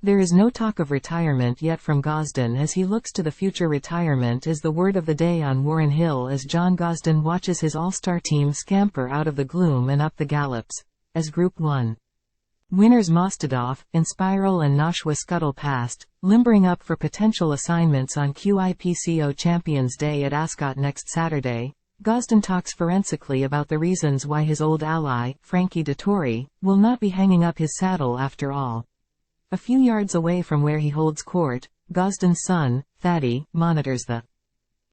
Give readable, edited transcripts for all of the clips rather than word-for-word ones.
There is no talk of retirement yet from Gosden as he looks to the future. Retirement is the word of the day on Warren Hill as John Gosden watches his all-star team scamper out of the gloom and up the gallops, as Group 1 winners Mostahdaf, Inspiral and Nashwa scuttle past, limbering up for potential assignments on QIPCO Champions Day at Ascot next Saturday. Gosden talks forensically about the reasons why his old ally, Frankie Dettori, will not be hanging up his saddle after all. A few yards away from where he holds court, Gosden's son, Thaddy, monitors the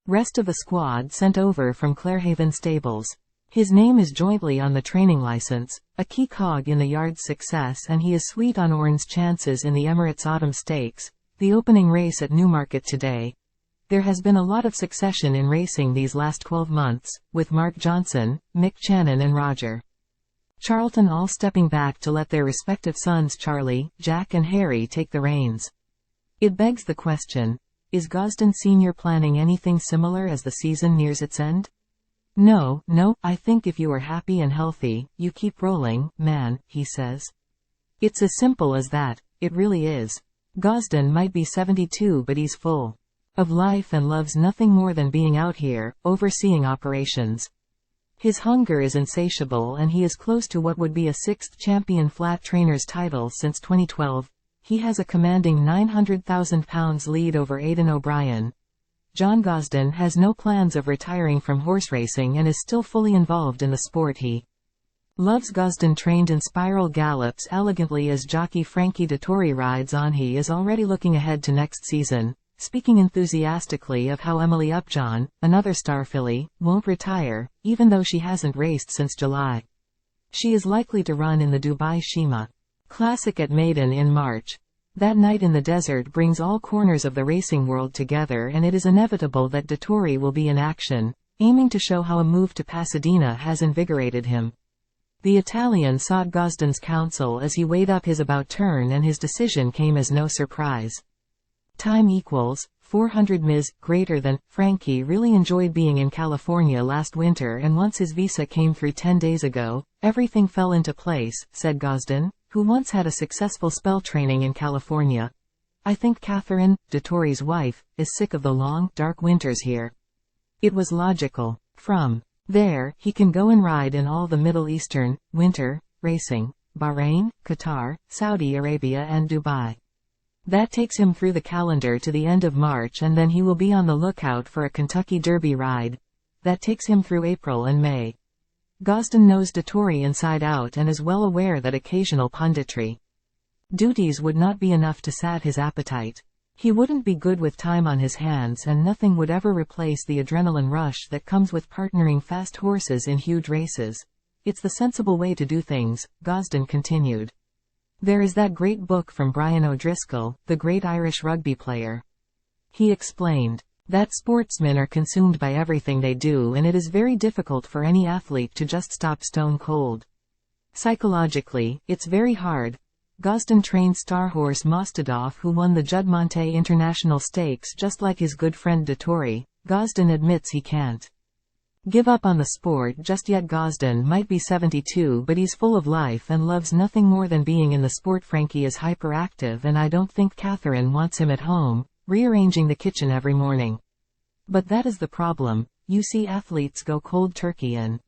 rest of the squad sent over from Clarehaven stables. His name is jointly on the training license, a key cog in the yard's success, and he is sweet on Orn's chances in the Emirates Autumn Stakes, the opening race at Newmarket today. There has been a lot of succession in racing these last 12 months, with Mark Johnson, Mick, Channon and Roger Charlton all stepping back to let their respective sons Charlie, Jack and Harry take the reins. It begs the question, is Gosden Sr. planning anything similar as the season nears its end? No, I think if you are happy and healthy, you keep rolling, man, he says. It's as simple as that, it really is. Gosden might be 72 but he's full of life and loves nothing more than being out here, overseeing operations. His hunger is insatiable and he is close to what would be a 6th champion flat trainers title since 2012. He has a commanding £900,000 lead over Aidan O'Brien. John Gosden has no plans of retiring from horse racing and is still fully involved in the sport. He loves Gosden trained in spiral gallops elegantly as jockey Frankie Dettori rides on. He is already looking ahead to next season, speaking enthusiastically of how Emily Upjohn, another star filly, won't retire, even though she hasn't raced since July. She is likely to run in the Dubai Shima Classic at Maiden in March. That night in the desert brings all corners of the racing world together, and it is inevitable that Dettori will be in action, aiming to show how a move to Pasadena has invigorated him. The Italian sought Gosden's counsel as he weighed up his about turn, and his decision came as no surprise. Time equals 400 ms greater than. Frankie really enjoyed being in California last winter, and once his visa came through 10 days ago, everything fell into place, said Gosden, who once had a successful spell training in California. I think Catherine, Dettori's wife, is sick of the long, dark winters here. It was logical. From there, he can go and ride in all the Middle Eastern winter racing, Bahrain, Qatar, Saudi Arabia and Dubai. That takes him through the calendar to the end of March, and then he will be on the lookout for a Kentucky Derby ride. That takes him through April and May. Gosden knows Dettori inside out and is well aware that occasional punditry duties would not be enough to sat his appetite. He wouldn't be good with time on his hands, and nothing would ever replace the adrenaline rush that comes with partnering fast horses in huge races. It's the sensible way to do things, Gosden continued. There is that great book from Brian O'Driscoll, the great Irish rugby player. He explained that sportsmen are consumed by everything they do, and it is very difficult for any athlete to just stop stone cold. Psychologically, it's very hard. Gosden trained star horse Mostahdaf, who won the Juddmonte International Stakes just like his good friend Dettori. Gosden admits he can't give up on the sport just yet. Gosden might be 72 but he's full of life and loves nothing more than being in the sport. Frankie is hyperactive, and I don't think Catherine wants him at home, rearranging the kitchen every morning. But that is the problem. You see athletes go cold turkey and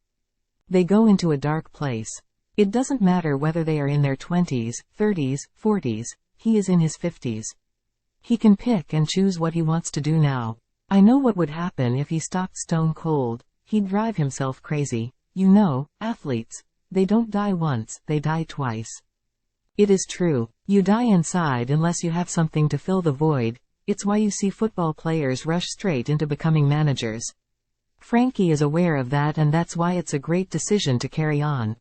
they go into a dark place. It doesn't matter whether they are in their 20s, 30s, 40s, he is in his 50s. He can pick and choose what he wants to do now. I know what would happen if he stopped stone cold. He'd drive himself crazy. You know, athletes, they don't die once, they die twice. It is true. You die inside unless you have something to fill the void. It's why you see football players rush straight into becoming managers. Frankie is aware of that, and that's why it's a great decision to carry on.